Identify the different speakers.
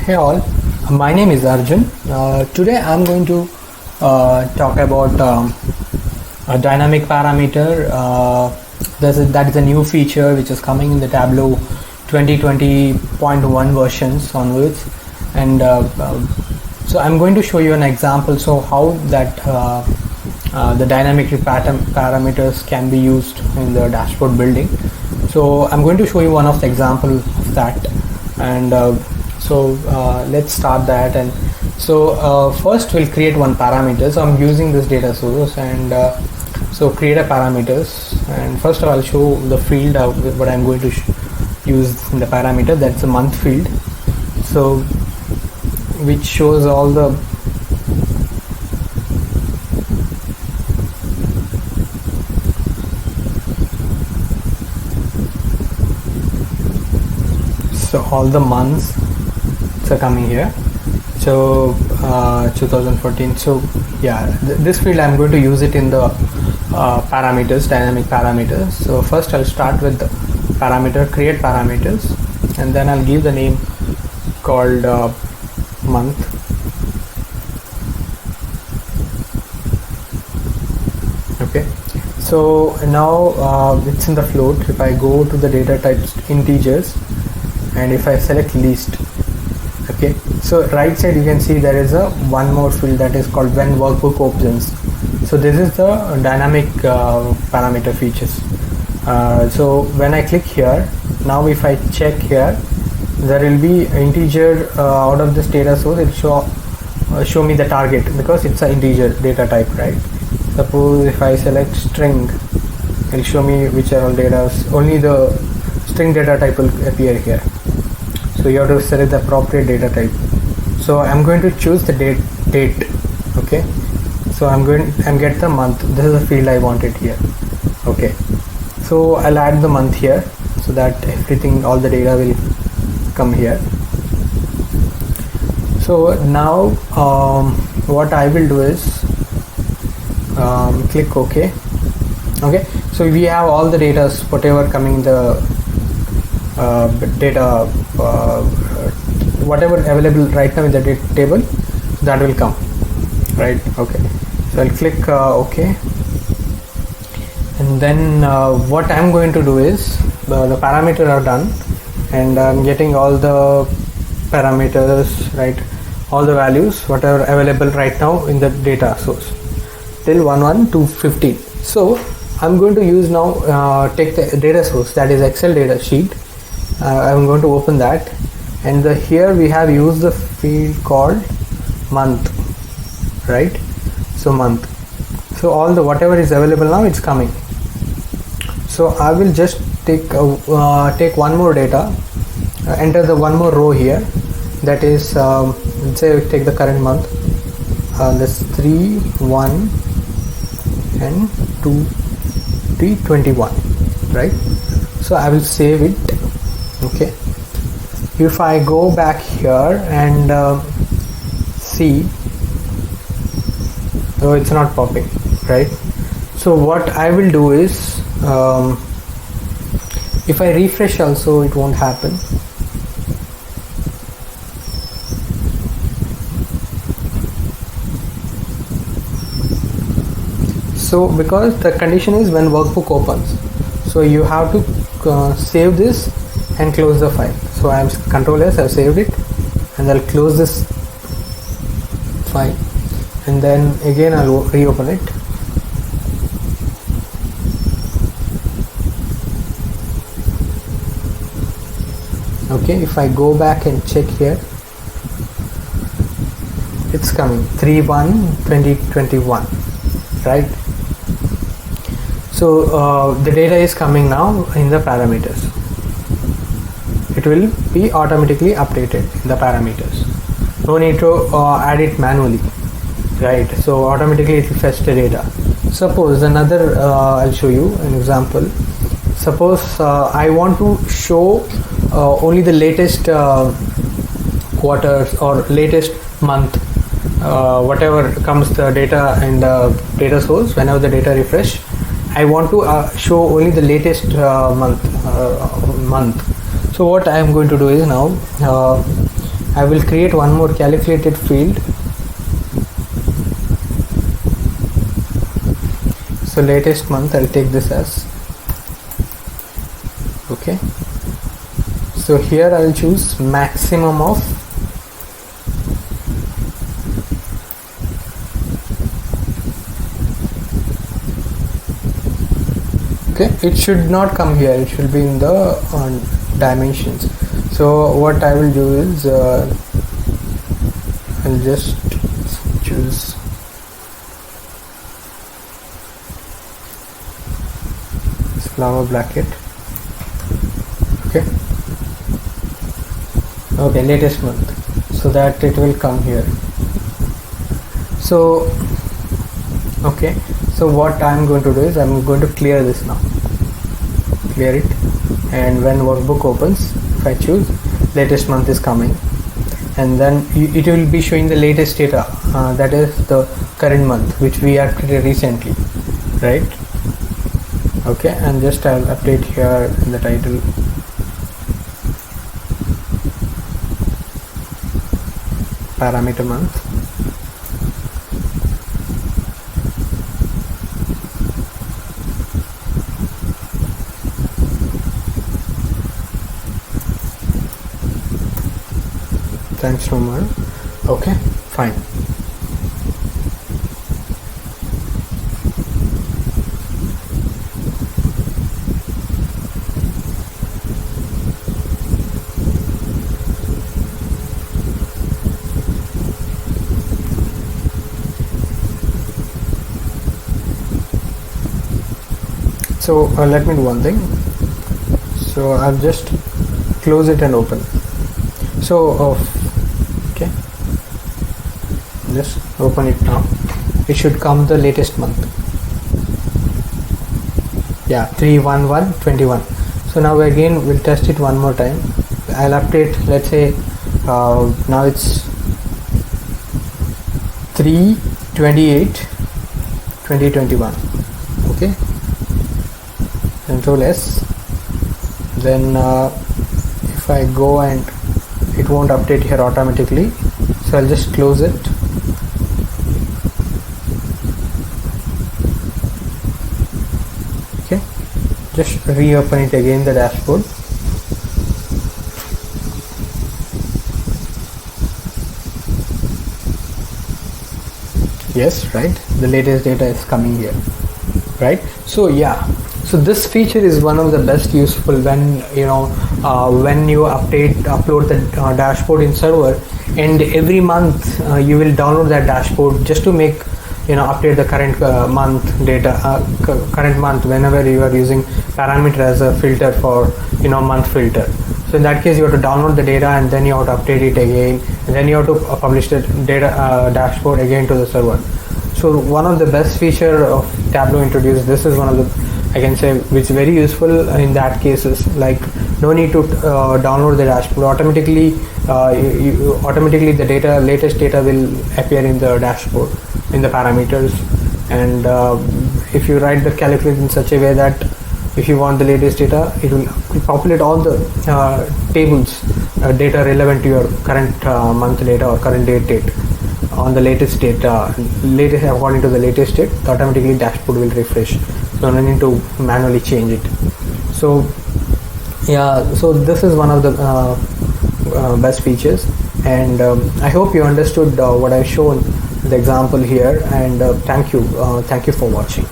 Speaker 1: Hey all, my name is Arjun. Today I'm going to talk about a dynamic parameter. That is a new feature which is coming in the Tableau 2020.1 versions onwards, and so I'm going to show you an example. So how that the dynamic parameters can be used in the dashboard building. So I'm going to show you one of the example of that, and let's start that. And so first we'll create one parameter. So I'm using this data source, and so create a parameters, and first of all I'll show the field of what I'm going to use in the parameter. That's a month field, so which shows all the months are coming here. So 2014. So yeah, this field I'm going to use it in the parameters, dynamic parameters. So first I'll start with the parameter, create parameters, and then I'll give the name called month. Okay, so now it's in the float. If I go to the data types integers, and if I select list, okay, so right side you can see there is a one more field that is called when workbook opens. So this is the dynamic parameter features. So when I click here, now if I check here, there will be integer out of this data source. It will show me the target because it's an integer data type, right? Suppose if I select string, it will show me which are all data. Only the string data type will appear here. So you have to select the appropriate data type. So I'm going to choose the date. Okay, so I'm going and get the month. This is the field I wanted here. Okay, so I'll add the month here so that everything, all the data will come here. So now what I will do is click OK. Okay, so we have all the data, whatever coming the data, whatever available right now in the data table, that will come, right? Okay, so I'll click OK, and then what I'm going to do is the parameters are done, and I'm getting all the parameters, right? All the values whatever available right now in the data source till 1 to 15. So I'm going to use now take the data source, that is Excel data sheet. I'm going to open that, and here we have used the field called month, right? So month, so all the whatever is available now, it's coming. So I will just take one more data, enter the one more row here, that is let's say we take the current month, that's 3 1 and 2 3 21, right? So I will save it. Okay, if I go back here and see, so it's not popping, right? So what I will do is if I refresh also, it won't happen. So because the condition is when workbook opens, so you have to save this and close the file. So I am Control S, I've saved it, and I'll close this file, and then again I'll reopen it. Okay, if I go back and check here, it's coming 3/1/2021, right? So the data is coming now in the parameters. It will be automatically updated in the parameters. No need to add it manually, right? So automatically it will fetch the data. Suppose another, I'll show you an example. Suppose I want to show only the latest quarters or latest month, whatever comes the data in the data source. Whenever the data refresh, I want to show only the latest month. So what I am going to do is now I will create one more calculated field. So latest month, I'll take this as, okay. So here I'll choose maximum of okay, it should not come here, it should be in the dimensions. So what I will do is I'll just choose flower bracket. Okay, latest month, so that it will come here. So okay, so what I'm going to do is I'm going to clear this now, clear it, and when workbook opens, if I choose latest month is coming, and then it will be showing the latest data, that is the current month which we have created recently, right? Okay, and just I'll update here in the title. Parameter month. Thanks Roman. Okay, fine. So let me do one thing. So I'll just close it and open. So okay, just open it now. It should come the latest month. Yeah, 3/11/21. So now again we'll test it one more time. I'll update. Let's say now it's 3/28/2021. Okay. Control S, then if I go, and it won't update here automatically, so I'll just close it. Okay, just reopen it again, the dashboard. Yes, right, the latest data is coming here, right? So yeah, so this feature is one of the best useful when when you upload the dashboard in server, and every month you will download that dashboard just to make update the current month data, current month, whenever you are using parameter as a filter for month filter. So in that case, you have to download the data, and then you have to update it again, and then you have to publish the data dashboard again to the server. So one of the best feature of Tableau introduced, this is one of the, I can say, which is very useful in that cases. Like no need to download the dashboard automatically. Automatically the latest data will appear in the dashboard in the parameters, and if you write the calculate in such a way that if you want the latest data, it will populate all the tables data relevant to your current month data or current date on the latest data, according to the latest date. Automatically dashboard will refresh, so no need to manually change it. So yeah, so this is one of the best features, and I hope you understood what I've shown the example here, and thank you for watching.